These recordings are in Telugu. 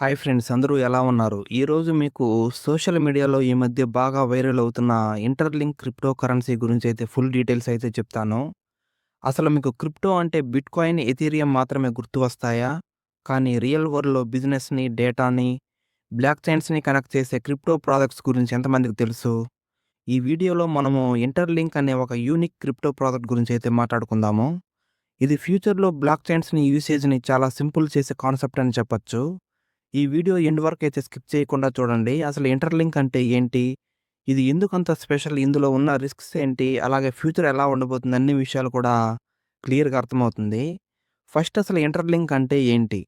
హాయ్ ఫ్రెండ్స్, అందరూ ఎలా ఉన్నారు? ఈరోజు మీకు సోషల్ మీడియాలో ఈ మధ్య బాగా వైరల్ అవుతున్న ఇంటర్‌లింక్ క్రిప్టో కరెన్సీ గురించి అయితే ఫుల్ డీటెయిల్స్ అయితే చెప్తాను. అసలు మీకు క్రిప్టో అంటే బిట్‌కాయిన్, ఎథీరియం మాత్రమే గుర్తు వస్తాయా? కానీ రియల్ వరల్డ్‌లో బిజినెస్‌ని, డేటాని, బ్లాక్ చైన్స్‌ని కనెక్ట్ చేసే క్రిప్టో ప్రాజెక్ట్స్ గురించి ఎంతమందికి తెలుసు? ఈ వీడియోలో మనము ఇంటర్‌లింక్ అనే ఒక యూనిక్ క్రిప్టో ప్రాజెక్ట్ గురించి అయితే మాట్లాడుకుందాము. ఇది ఫ్యూచర్‌లో బ్లాక్ చైన్స్‌ని యూసేజ్‌ని చాలా సింపుల్ చేసే కాన్సెప్ట్ అని చెప్పొచ్చు. ఈ వీడియో ఎండ్ వరకైతే స్కిప్ చేయకుండా చూడండి. అసలు ఇంటర్‌లింక్ అంటే ఏంటి? ఇది ఎందుకంత స్పెషల్? ఇందులో ఉన్న రిస్క్స్ ఏంటి? అలాగే ఫ్యూచర్ ఎలా ఉండబోతుంది? అన్ని విషయాలు కూడా క్లియర్‌గా అర్థమవుతుంది. ఫస్ట్ అసలు ఇంటర్‌లింక్ అంటే ఏంటి?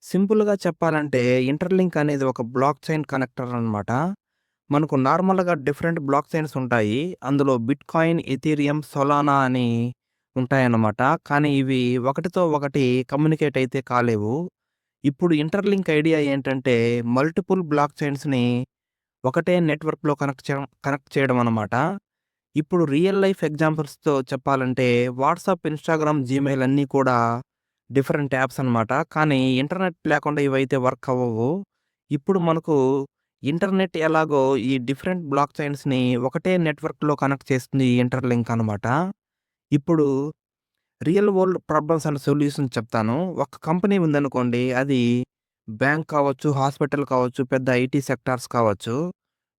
సింపుల్‌గా చెప్పాలంటే ఇంటర్‌లింక్ అనేది ఒక బ్లాక్ చైన్ కనెక్టర్ అనమాట. మనకు నార్మల్‌గా డిఫరెంట్ బ్లాక్ చైన్స్ ఉంటాయి. అందులో బిట్‌కాయిన్, ఎథీరియం, సొలానా అని ఉంటాయన్నమాట. కానీ ఇవి ఒకటితో ఒకటి కమ్యూనికేట్ అయితే కాలేవు. ఇప్పుడు ఇంటర్‌లింక్ ఐడియా ఏంటంటే, మల్టిపుల్ బ్లాక్ చైన్స్‌ని ఒకటే నెట్‌వర్క్‌లో కనెక్ట్ చేయడం అన్నమాట. ఇప్పుడు రియల్ లైఫ్ ఎగ్జాంపుల్స్‌తో చెప్పాలంటే, వాట్సాప్, ఇన్‌స్టాగ్రామ్, జీమెయిల్ అన్నీ కూడా డిఫరెంట్ యాప్స్ అన్నమాట. కానీ ఇంటర్నెట్ లేకుండా ఇవైతే వర్క్ అవ్వవు. ఇప్పుడు మనకు ఇంటర్నెట్ ఎలాగో ఈ డిఫరెంట్ బ్లాక్ చైన్స్‌ని ఒకటే నెట్‌వర్క్‌లో కనెక్ట్ చేస్తుంది ఈ ఇంటర్‌లింక్ అన్నమాట. ఇప్పుడు real world problems and solutions చెప్తాను. ఒక కంపెనీ ఉందనుకోండి. అది బ్యాంక్ కావచ్చు, హాస్పిటల్ కావచ్చు, పెద్ద ఐటీ సెక్టార్స్ కావచ్చు.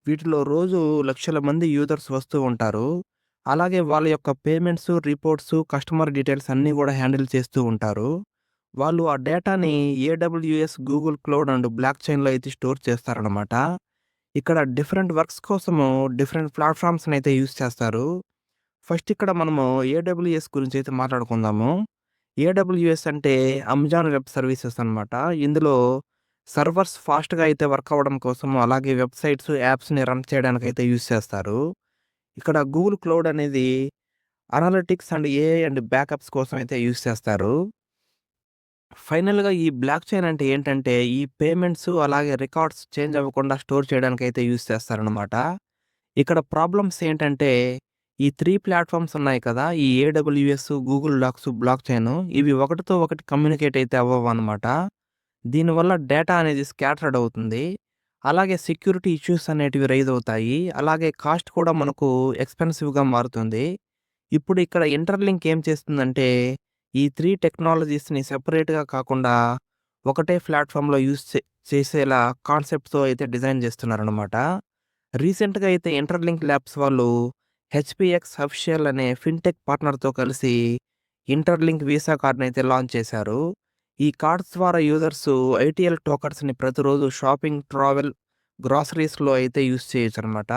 వీటిలో రోజు లక్షల మంది యూజర్స్ వస్తూ ఉంటారు. అలాగే వాళ్ళ యొక్క పేమెంట్స్, రిపోర్ట్స్, కస్టమర్ డీటెయిల్స్ అన్నీ గూడా హ్యాండిల్ చేస్తూ ఉంటారు. వాళ్ళు ఆ డేటాని ఏడబ్ల్యూఎస్, గూగుల్ క్లౌడ్ అండ్ బ్లాక్ చైన్‌లో అయితే స్టోర్ చేస్తారనమాట. ఇక్కడ డిఫరెంట్ వర్క్స్ కోసము డిఫరెంట్ ప్లాట్‌ఫార్మ్స్‌నైతే యూజ్ చేస్తారు. ఫస్ట్ ఇక్కడ మనము ఏడబ్ల్యూఎస్ గురించి అయితే మాట్లాడుకుందాము. ఏడబ్ల్యూఎస్ అంటే అమెజాన్ వెబ్ సర్వీసెస్ అనమాట. ఇందులో సర్వర్స్ ఫాస్ట్‌గా అయితే వర్క్ అవ్వడం కోసం, అలాగే వెబ్‌సైట్స్, యాప్స్‌ని రన్ చేయడానికైతే యూజ్ చేస్తారు. ఇక్కడ గూగుల్ క్లౌడ్ అనేది analytics and AI and backups కోసం అయితే యూజ్ చేస్తారు. ఫైనల్‌గా ఈ బ్లాక్ చైన్ అంటే ఏంటంటే, ఈ పేమెంట్స్ అలాగే రికార్డ్స్ చేంజ్ అవ్వకుండా స్టోర్ చేయడానికైతే యూజ్ చేస్తారనమాట. ఇక్కడ ప్రాబ్లమ్స్ ఏంటంటే, ఈ 3 ప్లాట్‌ఫార్మ్స్ ఉన్నాయి కదా! ఈ AWS, Google Docs, blockchain ఇవి ఒకటితో ఒకటి కమ్యూనికేట్ అయితే అవ్వవనమాట. దీనివల్ల డేటా అనేది స్కాటర్డ్ అవుతుంది. అలాగే సెక్యూరిటీ ఇష్యూస్ అనేటివి రైజ్ అవుతాయి. అలాగే కాస్ట్ కూడా మనకు ఎక్స్‌పెన్సివ్‌గా మారుతుంది. ఇప్పుడు ఇక్కడ ఇంటర్‌లింక్ ఏం చేస్తుందంటే, ఈ 3 టెక్నాలజీస్‌ని సెపరేట్‌గా కాకుండా ఒకటే ప్లాట్‌ఫార్మ్‌లో యూజ్ చేసేలా కాన్సెప్ట్‌తో అయితే డిజైన్ చేస్తున్నారనమాట. రీసెంట్‌గా అయితే ఇంటర్‌లింక్ ల్యాబ్స్ వాళ్ళు హెచ్‌పిఎక్స్ అఫిషియల్ అనే ఫిన్‌టెక్ పార్ట్నర్‌తో కలిసి ఇంటర్‌లింక్ వీసా కార్డ్‌నైతే లాంచ్ చేశారు. ఈ కార్డ్స్ ద్వారా యూజర్స్ ఐటీఎల్ టోకెన్స్‌ని ప్రతిరోజు షాపింగ్, ట్రావెల్, గ్రోసరీస్‌లో అయితే యూజ్ చేయొచ్చనమాట.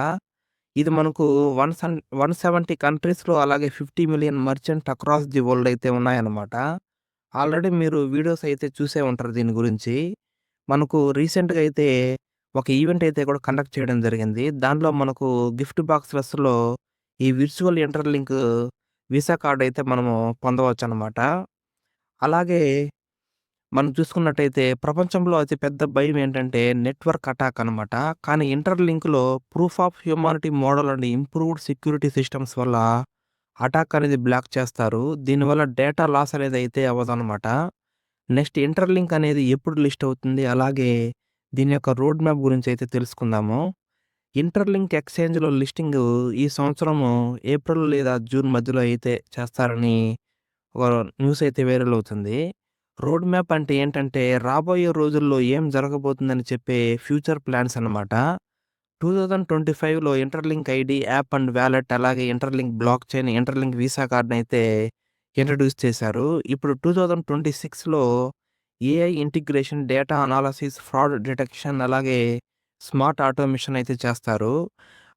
ఇది మనకు 170 కంట్రీస్‌లో అలాగే 50 million merchant across the world అయితే ఉన్నాయన్నమాట. ఆల్రెడీ మీరు వీడియోస్ అయితే చూసే ఉంటారు దీని గురించి. మనకు రీసెంట్‌గా అయితే ఒక ఈవెంట్ అయితే కూడా కండక్ట్ చేయడం జరిగింది. దానిలో మనకు గిఫ్ట్ బాక్సెస్‌లో ఈ విర్చువల్ ఇంటర్‌లింక్ వీసా కార్డ్ అయితే మనము పొందవచ్చనమాట. అలాగే మనం చూసుకున్నట్టయితే ప్రపంచంలో అతి పెద్ద భయం ఏంటంటే నెట్వర్క్ అటాక్ అనమాట. కానీ ఇంటర్‌లింక్‌లో proof of humanity model and improved security systems వల్ల అటాక్ అనేది బ్లాక్ చేస్తారు. దీనివల్ల డేటా లాస్ అనేది అయితే అవ్వదనమాట. నెక్స్ట్ ఇంటర్‌లింక్ అనేది ఎప్పుడు లిస్ట్ అవుతుంది? అలాగే దీని యొక్క రోడ్ మ్యాప్ గురించి అయితే తెలుసుకుందాము. ఇంటర్‌లింక్ ఎక్స్‌చేంజ్‌లో లిస్టింగు ఈ సంవత్సరము ఏప్రిల్ లేదా జూన్ మధ్యలో అయితే చేస్తారని ఒక న్యూస్ అయితే వైరల్ అవుతుంది. రోడ్ మ్యాప్ అంటే ఏంటంటే, రాబోయే రోజుల్లో ఏం జరగబోతుందని చెప్పే ఫ్యూచర్ ప్లాన్స్ అన్నమాట. 2025లో Interlink ID, app and wallet అలాగే Interlink blockchain, Interlink Visa కార్డ్‌నైతే ఇంట్రొడ్యూస్ చేశారు. ఇప్పుడు 2026లో AI integration, data analysis, fraud detection అలాగే స్మార్ట్ ఆటోమేషన్ అయితే చేస్తారు.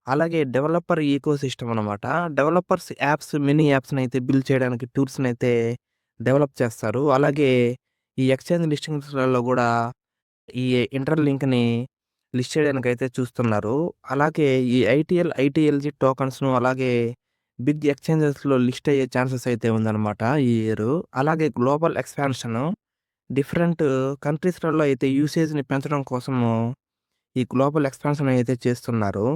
అలాగే డెవలపర్ ఈకోసిస్టమ్ అనమాట. డెవలపర్స్ యాప్స్, మినీ యాప్స్‌నైతే బిల్డ్ చేయడానికి టూల్స్‌నైతే డెవలప్ చేస్తారు. అలాగే ఈ ఎక్స్‌చేంజ్ లిస్టింగ్స్‌లలో గూడా ఈ ఇంటర్‌లింక్‌ని లిస్ట్ చేయడానికైతే చూస్తున్నారు. అలాగే ఈ ఐటీఎల్‌జీ టోకెన్స్‌ను అలాగే బిగ్ ఎక్స్‌చేంజెస్‌లో లిస్ట్ అయ్యే ఛాన్సెస్ అయితే ఉందన్నమాట ఈ ఇయరు. అలాగే గ్లోబల్ ఎక్స్‌పాన్షను డిఫరెంట్ కంట్రీస్‌లలో అయితే యూసేజ్‌ని పెంచడం కోసము ఈ గ్లోబల్ ఎక్స్‌పాన్షన్ అయితే చేస్తున్నారు.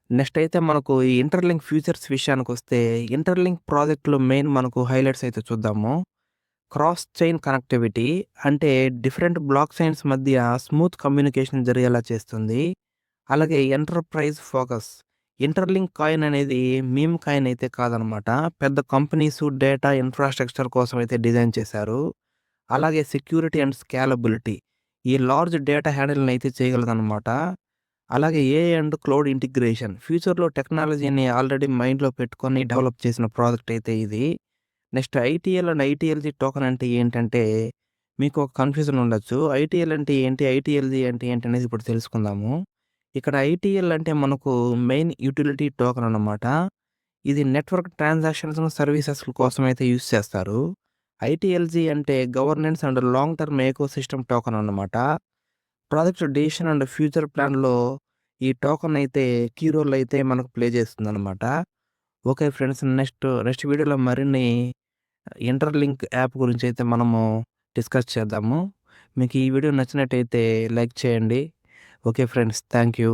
నెక్స్ట్ అయితే మనకు ఈ ఇంటర్‌లింక్ ఫీచర్స్ విషయానికొస్తే ఇంటర్‌లింక్ ప్రాజెక్ట్‌లో మెయిన్ మనకు హైలైట్స్ అయితే చూద్దాము. క్రాస్ చైన్ కనెక్టివిటీ అంటే డిఫరెంట్ బ్లాక్ చైన్స్ మధ్య స్మూత్ కమ్యూనికేషన్ జరిగేలా చేస్తుంది. అలాగే ఎంటర్‌ప్రైజ్ ఫోకస్. ఇంటర్‌లింక్ కాయిన్ అనేది మీమ్ కాయిన్ అయితే కాదనమాట. పెద్ద కంపెనీసు డేటా ఇన్‌ఫ్రాస్ట్రక్చర్ కోసం అయితే డిజైన్ చేశారు. అలాగే సెక్యూరిటీ అండ్ స్కేలబిలిటీ. ఈ లార్జ్ డేటా హ్యాండిల్‌ని అయితే చేయగలదనమాట. అలాగే ఏఐ అండ్ క్లౌడ్ ఇంటిగ్రేషన్. ఫ్యూచర్‌లో టెక్నాలజీని ఆల్రెడీ మైండ్‌లో పెట్టుకొని డెవలప్ చేసిన ప్రాజెక్ట్ అయితే ఇది. Next ITL and ITLG token అంటే ఏంటంటే, మీకు ఒక కన్‌ఫ్యూజన్ ఉండొచ్చు. ఐటీఎల్ అంటే ఏంటి? ఐటీఎల్‌జీ అంటే ఏంటి? అనేది ఇప్పుడు తెలుసుకుందాము. ఇక్కడ ఐటీఎల్ అంటే మనకు మెయిన్ యుటిలిటీ టోకెన్ అన్నమాట. ఇది నెట్వర్క్ ట్రాన్సాక్షన్స్, సర్వీసెస్ కోసం అయితే యూజ్ చేస్తారు. ఐటీఎల్‌జీ అంటే governance and long term ecosystem token అన్నమాట. ప్రాజెక్ట్ డెసిషన్ అండ్ ఫ్యూచర్ ప్లాన్‌లో ఈ టోకెన్ అయితే కీ రోల్ అయితే మనకు ప్లే చేస్తుందన్నమాట. ఓకే ఫ్రెండ్స్, నెక్స్ట్ వీడియోలో మరిన్ని ఇంటర్‌లింక్ యాప్ గురించైతే మనము డిస్కస్ చేద్దాము. మీకు ఈ వీడియో నచ్చినట్టయితే లైక్ చేయండి. Okay friends, thank you.